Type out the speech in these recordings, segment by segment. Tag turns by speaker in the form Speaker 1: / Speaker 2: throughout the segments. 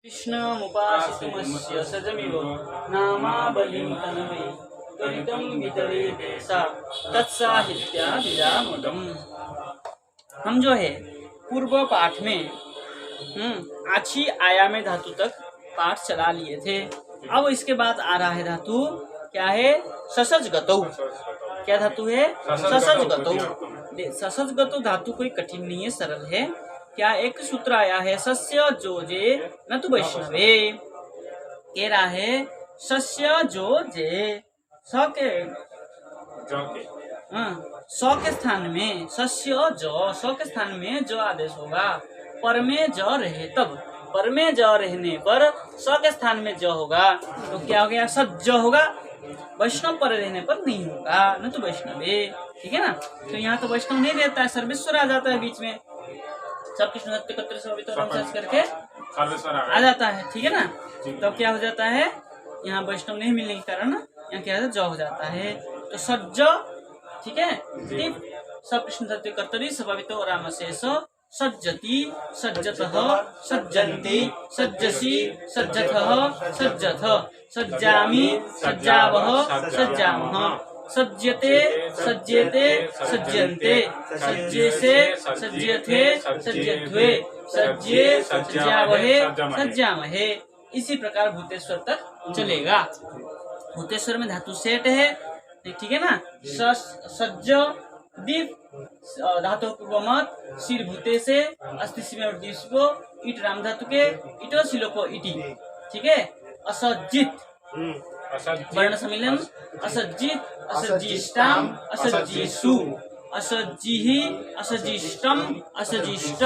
Speaker 1: कृष्णमुपासितुमस्य सजमिव नामावलिं तन्मयि त्वरितं वितरेते सा तत्साहित्याभिधामुदम्। हम जो है पूर्व पाठ में आछी आयामे धातु तक पाठ चला लिए थे। अब इसके बाद आ रहा है धातु, क्या है? ससज गतौ। क्या धातु है? ससज गतौ। ससज गतौ धातु कोई कठिन नहीं है, सरल है। क्या एक सूत्र आया है, सस्य जोजे न तो वैष्णवे। कह रहा है सस्य जोजे, स के स्थान में सस्य जो, स के स्थान में जो आदेश होगा, पर में ज रहे तब, पर में ज रहने पर स के स्थान में ज होगा तो क्या हो गया? सज्ज होगा। वैष्णव पर रहने पर नहीं होगा, न तो वैष्णवे। ठीक है ना? तो यहाँ तो वैष्णव नहीं रहता है, सर्वेश्वर आ जाता है बीच में। सब कृष्ण करके आ जाता है। ठीक है ना? तब क्या हो जाता है? यहाँ वैष्णव नहीं मिलने के कारण यहाँ क्या है? ज हो जाता है। तो सज्ज, ठीक है, सब कृष्ण सत्य कर्तरी स्वभावितो राम शेष सज्जति सज्जतः सज्जन्ति सज्जसि सज्जतः सज्जथ सज्जामि सज्जावः सज्जामः सज्जते सज्जेते सज्जन्ते सज्जेसे सज्जथे सज्जध्वे सज्जे सज्जावहे सज्जामहे। इसी प्रकार भूतेश्वर तक चलेगा। भूतेश्वर में धातु सेट है, ठीक है ना? सज्ज दीप धातु पूर्वमत सिर भूते से अस्थि सीमें दीपो इट राम धातु के इटो सिलोको इटी। ठीक है? असज्जित वर्ण सम्मिलन असज्जित असज्जिष्टाम असज्जिषु असज्जिहि असज्जिष्टम असज्जिष्ट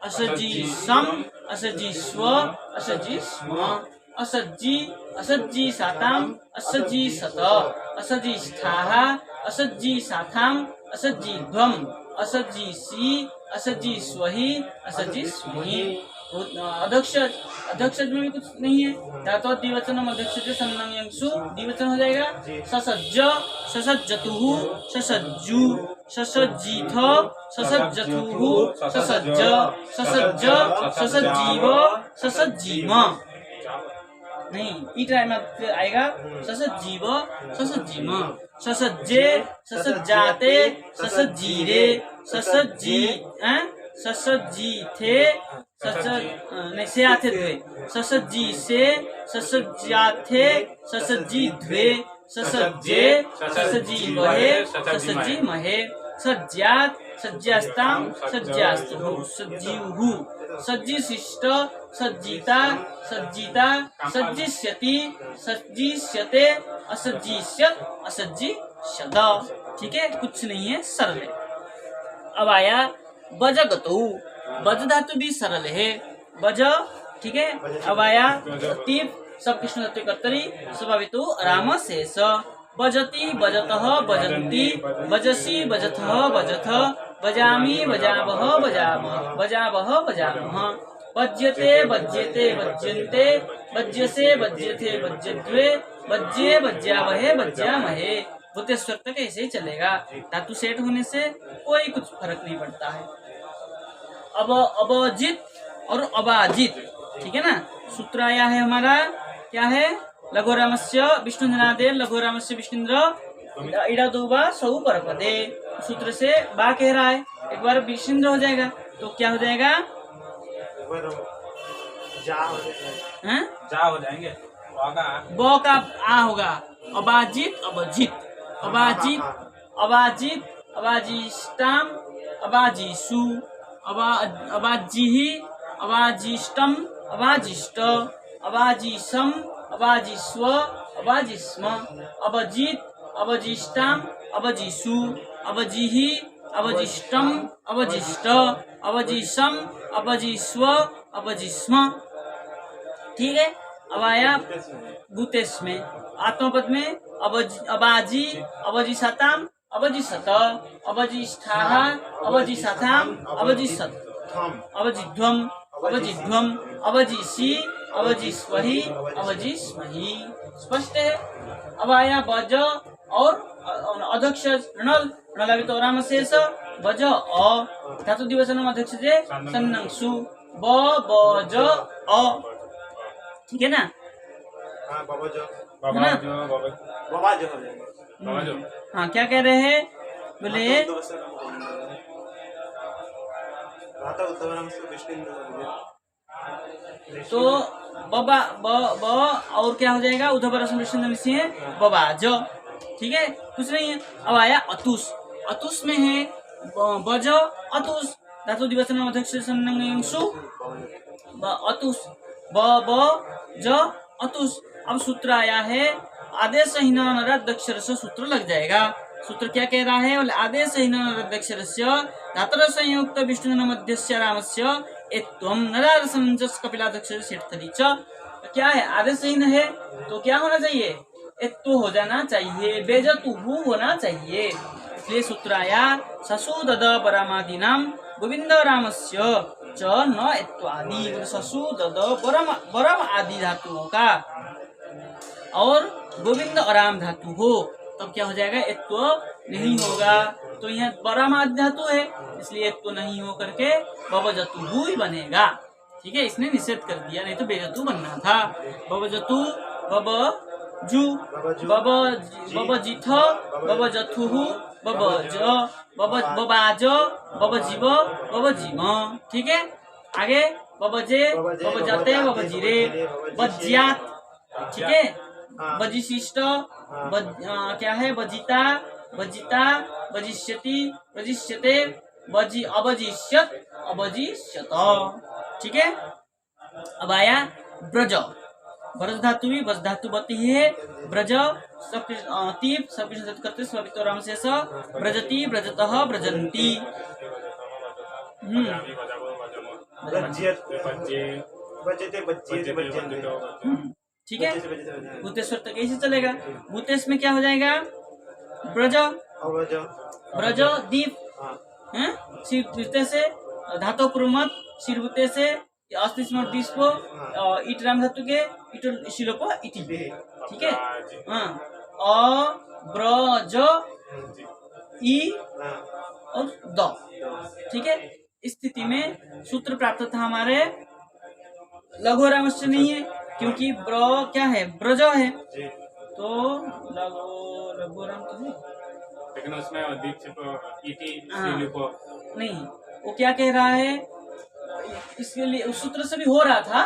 Speaker 1: असज्जिषम असज्जिष्व असज्जिष्म असज्जि असज्जिसाताम असज्जिसत असज्जिष्ठाः असज्जिसाथाम असज्जिध्वम असज्जिषि असज्जिष्वहि असज्जिष्महि। अध्यक्ष में भी कुछ नहीं है। धातु द्विवचनम अध्यक्ष सन्नयंसु द्विवचन हो जाएगा। ससज्ज ससज्जतुहु ससज्जु ससज्जिथ ससज्जतुहु ससज्ज ससज्ज ससज्जीव ससज्जीम। नहीं, ई टाइम में आएगा ससज्जीव ससज्जीम ससज्जे ससज्जाते ससज्जीरे ससज्जी ससज्जीथे नहीं से आथे द्वे ससज्जी से ससज्जाथे ससज्जी द्वे ससज्जे ससज्जी महे ससज्जी महे सज्जात सज्जास्ताम सज्जास्तु सज्जीवहु सज्जिशिष्ट सज्जिता सज्जिता सज्जिष्यति सज्जिष्यते असज्जिष्यत असज्जिष्यत। ठीक है? कुछ नहीं है, सरल है। अब आया बजगतौ। बज धातु भी सरल है, बज। ठीक है? अब आया तीप सब कृष्ण धातु कर्तरी स्वभावितो राम शेष बजति बजतः बजन्ति बजसि बजथः बजथ बजामि बजावः बजामः बजावः बजामः बज्यते बज्यते बज्यन्ते बज्यसे बज्यथे बज्यद्वे बज्ये बज्यावहे बज्यामहे। भूतेश्वर तक ऐसे ही चलेगा। धातु सेट होने से कोई कुछ फर्क नहीं पड़ता है। अब अबजित और अबाजित, ठीक है ना? सूत्र आया है हमारा, क्या है? लघुरामस्य विष्णुजनादे लघुरामस्य विष्णुन्द्र इडा दुबा सौ परपदे। सूत्र से बा कह रहा है, एक बार विष्णुन्द्र हो जाएगा तो क्या हो जाएगा? जा हो जाएंगे। ब का आ होगा। अबाजित अबजित अबाजित अबाजित अबाजिष्टाम अबाजिषु अबाजिहि अबाजिष्टम अबाजिष्ट अबाजिषम अबाजिष्व अबाजिष्म अबजित अबजिष्टाम अबजिषु अबजिहि अबजिष्टम अबजिष्ट अबजिषम अबजिष्व अबजिष्म। ठीक है? अब आया भूतेश में, आत्मपद में अबाजी अबजिसताम अबजिसत अबजिष्ठाः अबजिसथाम अबजिसत अबजिध्वम अबजिध्वम अबजिषि अबजिष्वहि अबजिष्महि। स्पष्ट है? अब आया बज और अध्यक्ष ऋणल ऋणलाभितो राम शेष बज अ धातु दिवचनम अध्यक्ष जे सन्नंसु ब ज अ ठीक है ना?
Speaker 2: हाँ बाबा जो
Speaker 1: है ना?
Speaker 2: बाबा जो हो जाएगा।
Speaker 3: बाबा जो
Speaker 1: हाँ क्या कह रहे हैं? बोले
Speaker 2: राता उत्तम से विष्णु
Speaker 1: तो बबा ब ब और क्या हो जाएगा? उधर रसम विष्णु है बबा जो, ठीक है, कुछ नहीं है। अब आया अतुष। अतुष में है बज अतुष धातु दिवचन अध्यक्ष संयंसु अतुष ब ब ज अतुष। अब सूत्र आया है आदेश हीन नराध्यक्षर से सूत्र लग जाएगा। सूत्र क्या कह रहा है? बोले आदेश हीन नराध्यक्षर से धातर संयुक्त विष्णु मध्यस्य रामस्य एत्वम नरारसंजस कपिलाध्यक्षर सेठथली च। क्या है? आदेशहीन है तो क्या होना चाहिए? एत्व हो जाना चाहिए, बेजतुहु होना चाहिए। इसलिए सूत्र आया ससु दद परामादीनाम गोविंद रामस्य च न एत्वादि। ससु दद परम आदि धातुओं का और गोविंद आराम धातु हो तब क्या हो जाएगा? एत्व नहीं होगा। तो यह परम आदि धातु है इसलिए एत्व नहीं हो करके बबजतु ही बनेगा। ठीक है, इसने निषेध कर दिया, नहीं तो बेजतु बनना था। बबजतु बब जू बब बबजिथ बबजथु बबज बबाज बबजीव बबजीम। ठीक है, आगे बबजे बबजते बबजीरे बज्यात। ठीक है, बजिशिष्ट क्या है? बजिता बजिता बजिष्यति बजिष्यते बजी अबजिष्यत अबजिष्यत। ठीक है, अब आया ब्रज। ब्रज धातु भी बज धातु बती है। ब्रज सब तीप सब करते स्वाभितो राम से ब्रजती ब्रजतः ब्रजंती। ठीक है, भूतेश्वर तक ऐसे चलेगा। भूतेश में क्या हो जाएगा? ब्रज ब्रज दीप है शिवते से धातु प्रमत शिरभूते से अस्तिस्मर दीपो ईट राम धातु के ईट शिलोपो इति। ठीक है, हाँ अ ब्रज ई और द। ठीक है, इस स्थिति में सूत्र प्राप्त था हमारे लघु रामस्य नहीं है क्योंकि ब्र क्या है? ब्रज है तो लघु राम तो है
Speaker 3: लेकिन उसमें
Speaker 1: नहीं। वो क्या कह रहा है? इसके लिए उस सूत्र से भी हो रहा था,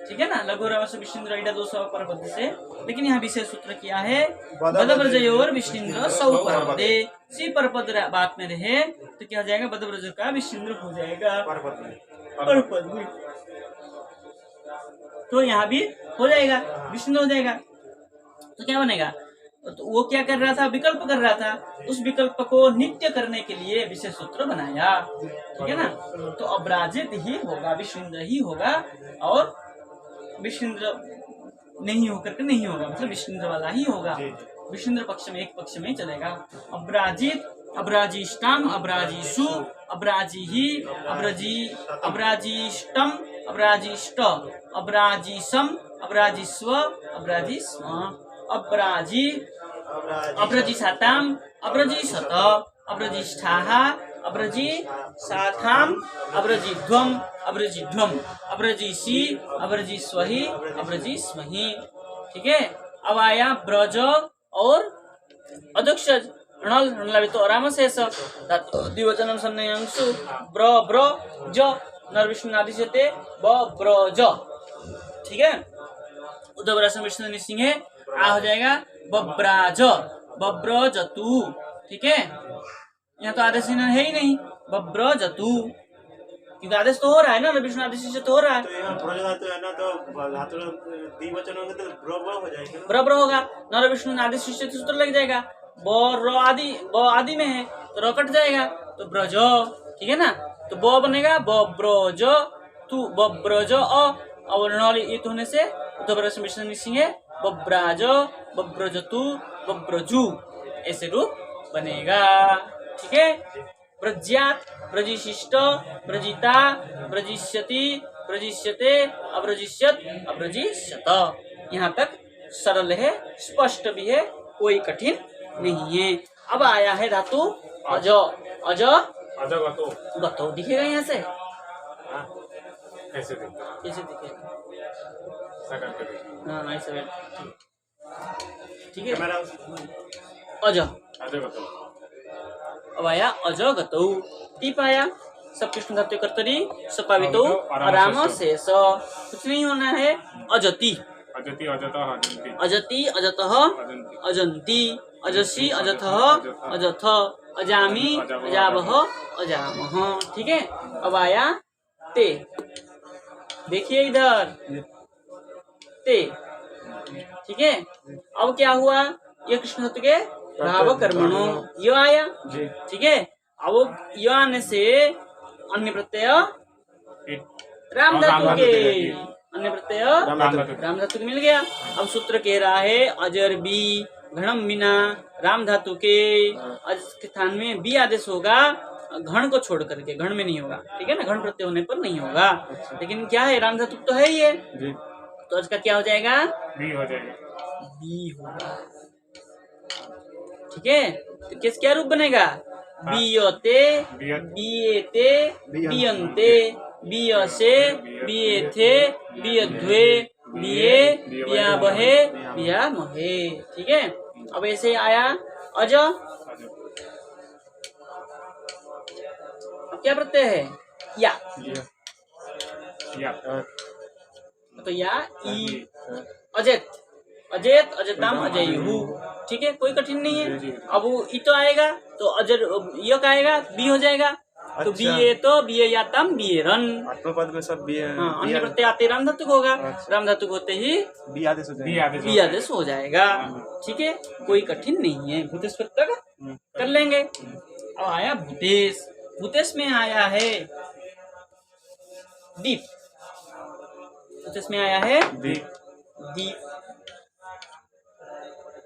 Speaker 1: ठीक है ना, लघु रामस्य विष्णुन्द्र ईडा 200 परपद से। लेकिन यहाँ विशेष सूत्र किया है बदब्रजयोर विष्णुन्द्र 100 परपदे। सी परपद बात में रहे तो क्या हो जाएगा? बदब्रज का विष्णुन्द्र हो जाएगा परपद में। तो यहाँ भी हो जाएगा, विष्णु हो जाएगा। तो क्या बनेगा? तो वो क्या कर रहा था? विकल्प कर रहा था। उस विकल्प को नित्य करने के लिए विशेष सूत्र बनाया। ठीक है ना, तो अब्राजित ही होगा, विष्णुन्द्र ही होगा और विष्णुन्द्र नहीं होकर के नहीं होगा, मतलब विष्णुन्द्र वाला ही होगा। विष्णुन्द्र पक्ष में एक पक्ष में ही चलेगा। अब्राजित अब्राजिष्टाम अब्राजिषु अब्राजिहि अब्राजी अब्राजिष्टम अब्राजिष्ट अब्राजिसम अब्राजिस्व अब्राजिस्म अब्राजी अब्रजिसाताम अब्रजिसत अब्रजिष्ठाः अब्रजिसाथाम अब्रजिध्वम अब्रजिध्वम अब्रजिषि अब्रजिस्वहि अब्रजिस्महि। ठीक है, अब आया ब्रज और अध्यक्षज ऋणल ऋणलाभितो रामशेष द्विवचनम संयंसु ब्र ब्र ज नरविष्णु आदिशते ब ब्रज। ठीक है, उद्धव राष्ट्र विष्णु निसिंह है आ हो जाएगा बब्राज बब्रजतु। ठीक है, यहाँ तो आदेश है ही नहीं, बब्रजतु क्योंकि आदेश तो हो रहा है ना, विष्णु आदेश से तो हो रहा है।
Speaker 2: तो यहाँ ब्रज धातु है ना, तो धातु द्विवचन होंगे तो ब्र ब्र हो जाएगा,
Speaker 1: ब्र ब्र होगा। नर विष्णु आदेश से सूत्र लग जाएगा। ब आदि ब आदि में है तो र कट जाएगा तो ब्रज। ठीक है ना, तो ब बनेगा ब्रज तू बब्रज और ऋण होने से उद्धव राष्ट्र विष्णु सिंह बब्राज बब्रजतु बब्रजु ऐसे रूप बनेगा। ठीक है, ब्रज्यात ब्रजिशिष्ट ब्रजिता ब्रजिष्यति ब्रजिष्यते अब्रजिष्यत अब्रजिष्यत। यहाँ तक सरल है, स्पष्ट भी है, कोई कठिन नहीं है। अब आया है धातु अज। अज
Speaker 3: अज
Speaker 1: गतो दिखेगा यहाँ से,
Speaker 3: कैसे
Speaker 1: कैसे दिखेगा? हाँ ऐसे बैठ ठीक है।
Speaker 2: कैमरा
Speaker 1: अज अब आया अजगतौ टीप आया सब कृष्ण धातु कर्तरी सपावितो आराम शेष कुछ नहीं होना है। अजति
Speaker 3: अजति अजतः अजन्ति
Speaker 1: अजति अजतः अजन्ति अजसि अजथः अजथ अजामि अजावह अजामह ठीक है। अब आया ते देखिए इधर ते ठीक है। अब क्या हुआ ये कृष्ण धातु के भाव कर्मणो यो आया ठीक है। अब यो आने से अन्य प्रत्यय राम धातु के अन्य प्रत्यय राम धातु के मिल गया। अब सूत्र कह रहा है अजर बी घणम बिना राम धातु के अज के स्थान में बी आदेश होगा घण को छोड़ करके, घण में नहीं होगा ठीक है ना, घण प्रत्यय होने पर नहीं होगा। लेकिन क्या है राम धातु तो है ही है तो आज का क्या हो जाएगा
Speaker 3: बी हो जाएगा
Speaker 1: बी होगा ठीक है। तो किस क्या रूप बनेगा बीयते बीएते बीयन्ते बीयसे बीएथे बीयध्वे बीए बियाबहे बियामहे ठीक है। अब ऐसे आया अज अब क्या प्रत्यय है या तो या ई अजेत अजेत अजताम अजयहु ठीक है, कोई कठिन नहीं है। अब वो ई तो आएगा तो अजर यक आएगा बी हो जाएगा तो बी ए तो बी ए या तम बी ए रन
Speaker 2: आत्मपद में सब बी है।
Speaker 1: हाँ अन्य प्रत्यय आते राम धातु को होगा राम धातु को होते ही
Speaker 2: बी आदेश हो जाएगा।
Speaker 1: बी आदेश हो जाएगा ठीक है, कोई कठिन नहीं है। भूतेश प्रत्यय कर लेंगे। अब आया भूतेश, भूतेश में आया है दीप, भूतेश में आया है दीप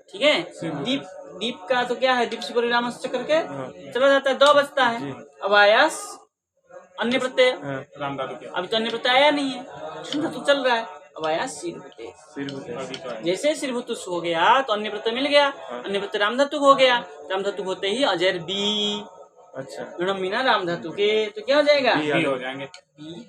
Speaker 1: ठीक है। दीप दीप का तो क्या है दीप से परिणाम चक्कर के चला जाता है, दो बचता है। अब आया अन्य प्रत्यय
Speaker 3: राम धातु के
Speaker 1: अभी तो अन्य प्रत्यय आया नहीं है, शुद्ध तो चल रहा है। अब आया सिर भूतेश, जैसे सिर भूतुष हो गया तो अन्य प्रत्यय मिल गया, अन्य प्रत्यय राम धातु हो गया, राम धातु होते ही अजर बी
Speaker 2: अच्छा
Speaker 1: गणम बिना राम धातु के तो क्या हो जाएगा
Speaker 3: बी हो जाएंगे
Speaker 1: बी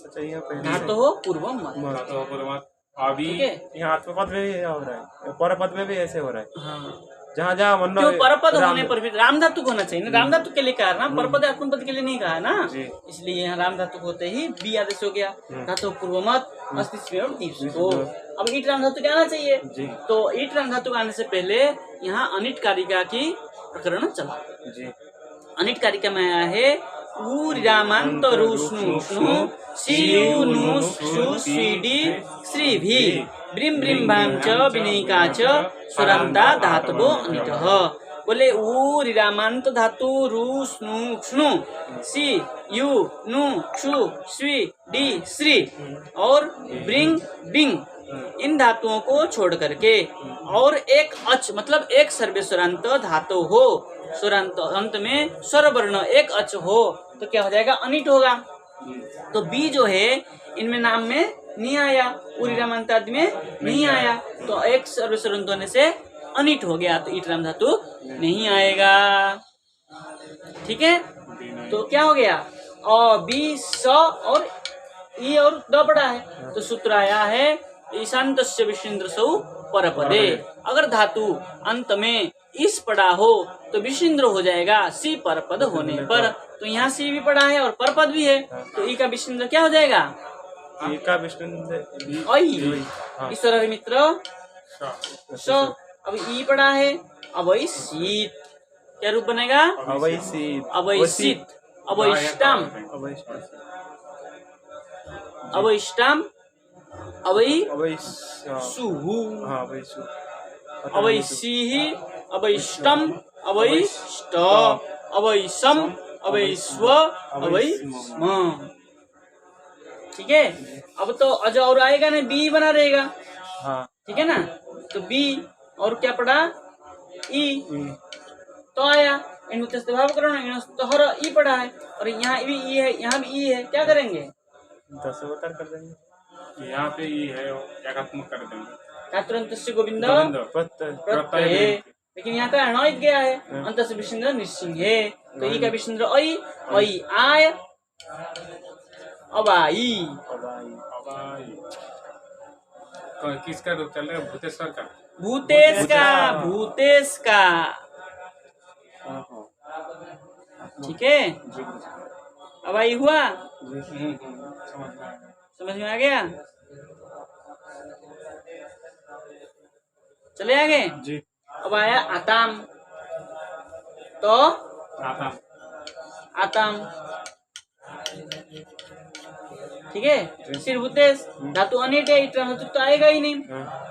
Speaker 2: अच्छा यहाँ पहले
Speaker 1: धातु हो पूर्व मत
Speaker 3: धातु हो पूर्व मत अभी
Speaker 1: ठीक है।
Speaker 2: यहाँ आत्मपद में भी हो रहा है, परपद में भी ऐसे हो रहा है।
Speaker 1: हाँ
Speaker 2: जहाँ जहाँ वर्ण
Speaker 1: क्यों परपद होने पर भी राम धातु को होना चाहिए ना, राम धातु के लिए कहा ना, परपद आत्मपद के लिए नहीं कहा ना, इसलिए यहाँ राम धातु होते ही बी आदेश हो गया। धातु पूर्व मत अस्तित्व और तीसरो। अब ईट राम धातु क्या आना चाहिए तो ईट राम धातु आने से पहले यहाँ अनिट कारिका की प्रकरण चला। अनिट कारिका में आया है ऊरिरामांत रुष्णु सियु नु सु सीडी श्री भी ब्रिम ब्रिम भाम च विनयिका च स्वरंता धातवो अनिटः। बोले ऊरिरामांत धातु रुष्णु सी यू नु क्षु स्वी डी श्री और ब्रिंग बिंग इन धातुओं को छोड़ करके और एक अच मतलब एक सर्वेश्वरांत धातु हो, स्वरांत अंत में स्वर वर्ण एक अच हो तो क्या हो जाएगा अनिट होगा। तो बी जो है इनमें नाम में नहीं आया, पूरी रामांत आदि में नहीं आया तो एक सर्वेश्वरांत होने से अनिट हो गया तो ईट राम धातु नहीं आएगा ठीक है। तो क्या हो गया अ बी स और ई और द पड़ा है तो सूत्र आया है ईशान्तस्य विश्वेन्द्रसौ परपदे। अगर धातु अंत में इस पड़ा हो तो विश्वेन्द्र हो जाएगा सी परपद होने पर। तो यहाँ सी भी पड़ा है और परपद भी है तो ई का विश्वेन्द्र क्या हो जाएगा
Speaker 2: ई का विष्णु
Speaker 1: ईश्वर मित्र स। अब ई पड़ा है अवै शीत क्या रूप बनेगा
Speaker 2: अवैसित
Speaker 1: अवैसित अवैष्टम अवैष्टम अवैसुहु अवैसिहि अवैष्टम अवैष्ट अवैसम अवैस्व अवैस्म ठीक है। अब तो अज और आएगा ना बी बना रहेगा ठीक है ना। तो बी और क्या पड़ा ई तो आया इन भाव करो तो हर ई पड़ा है और यहाँ भी ई है यहाँ भी ई है क्या करेंगे
Speaker 2: 10 अवतार कर देंगे।
Speaker 3: यहाँ पे ई है एकात्मक कर देंगे
Speaker 1: तुरंत से गोविंद
Speaker 2: प्रत्यय
Speaker 1: प्रत्यय लेकिन यहाँ का अणित गया है अंत से विश्वेन्द्र निश्चिंग है तो ई का विश्वेन्द्र ऐ आय अबाई
Speaker 3: किसका रूप चल रहा है? भूतेश्वर का।
Speaker 1: भूतेश का ठीक है।
Speaker 3: जी गुरुजी।
Speaker 1: अब आई हुआ,
Speaker 3: समझ में आ गया।
Speaker 1: समझ में आ गया। चले आगे।
Speaker 3: जी।
Speaker 1: अब आया आताम, तो
Speaker 3: आता।
Speaker 1: आताम ठीक है। सिर भूतेश धातु अनिट है, इतना तो आएगा ही नहीं।
Speaker 3: हाँ।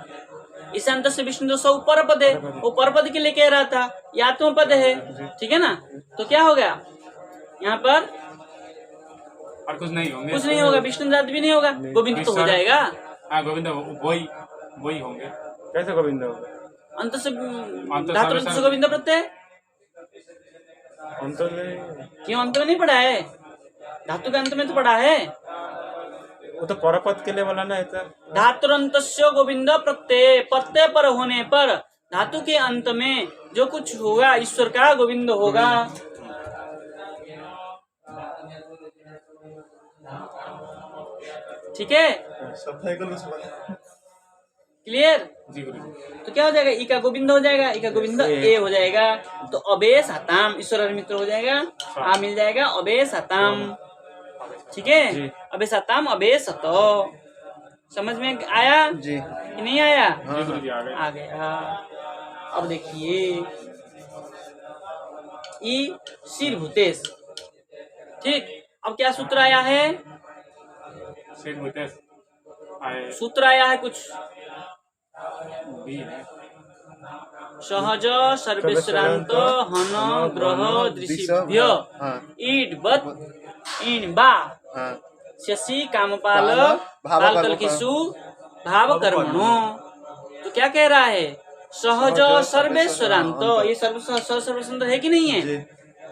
Speaker 1: ईशांत से विष्णु सौ परपद है, वो परपद के लिए कह रहा था, ये आत्मपद है ठीक है ना। तो क्या हो गया यहाँ पर,
Speaker 3: और कुछ नहीं होंगे।
Speaker 1: कुछ नहीं होगा, विष्णु जात भी नहीं होगा, गोविंद तो हो जाएगा।
Speaker 3: हाँ गोविंद वही वही होंगे।
Speaker 2: कैसे गोविंद होगा?
Speaker 1: अंत से
Speaker 3: अंत
Speaker 1: धातु अंत से गोविंद प्रत्यय,
Speaker 2: अंत में
Speaker 1: क्यों अंत में नहीं पढ़ा है, धातु के अंत में तो पढ़ा है।
Speaker 2: वो तो परपद के लिए बोला ना है।
Speaker 1: धातुरंतस्य गोविंद प्रत्यय, प्रत्यय पर होने पर धातु के अंत में जो कुछ होगा ईश्वर का गोविंद होगा। ठीक है, क्लियर।
Speaker 3: जी गुरुजी।
Speaker 1: तो क्या हो जाएगा, ई का गोविंद हो जाएगा, ई का गोविंद ए हो जाएगा। तो अबेस हताम ईश्वर मित्र हो जाएगा, आ मिल जाएगा अबेस हताम ठीक है। अबेस हताम अबेस हतो, समझ में आया
Speaker 2: जी
Speaker 1: कि नहीं आया?
Speaker 3: जी गुरुजी आ गए।
Speaker 1: आ गया। अब देखिए ई सिर भूतेश ठीक। अब क्या सूत्र आया है,
Speaker 3: सिर भूतेश आए।
Speaker 1: सूत्र आया है कुछ,
Speaker 3: बी है।
Speaker 1: सहज सर्वेश्वरांत हन ग्रह दृशिभ्य ईड बत इन बा शशि कामपाल भावकल्किषु भाव कर्मणो। तो क्या कह रहा है, सहज सर्वेश्वरांत, ये सर्वेश्वरांत है कि नहीं है?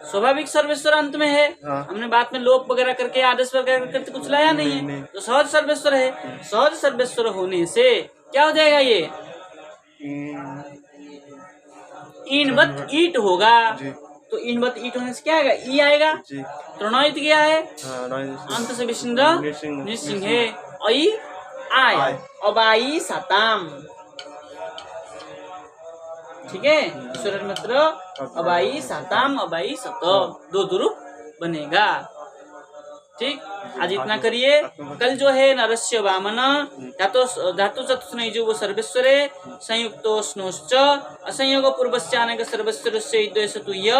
Speaker 1: स्वाभाविक सर्वेश्वरांत में है। हमने बात में लोप वगैरह करके आदेश वगैरह करके कुछ लाया नहीं है, तो सहज सर्वेश्वर है। सहज सर्वेश्वर होने से क्या हो जाएगा, ये इनवत ईट होगा। तो इनवत ईट होने से क्या आएगा, ई आएगा। प्रणोहित क्या है, अंत से विष्णु नृसिंह है, आई आय अबाई साताम ठीक है। ईश्वर मित्र अबाई साताम अबाई सत, दो दुरूप बनेगा ठीक। आज इतना करिए। कल जो है नरस्य वामन धातु चतुस्नैजो वो सर्वेश्वरे संयुक्तो स्नोश्च असंयोग पूर्वस्यानेक सर्वेश्वरस्य इद्वैसतुय्य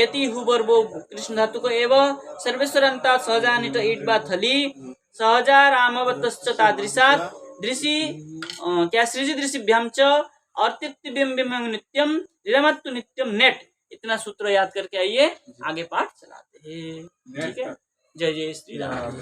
Speaker 1: एति हुवर्बो कृष्ण धातु को एव सर्वेश्वरन्ता सहजानित ईट्वा थली सहजा रामवतश्च तादृशात् दृशि क्या सृजि दृशिभ्याम च अर्तित्वबिंबिमं नित्यम निरमत्तु नित्यम नेट। इतना सूत्र याद करके आइए, आगे पाठ चलाते हैं ठीक है। जय जय श्री राम।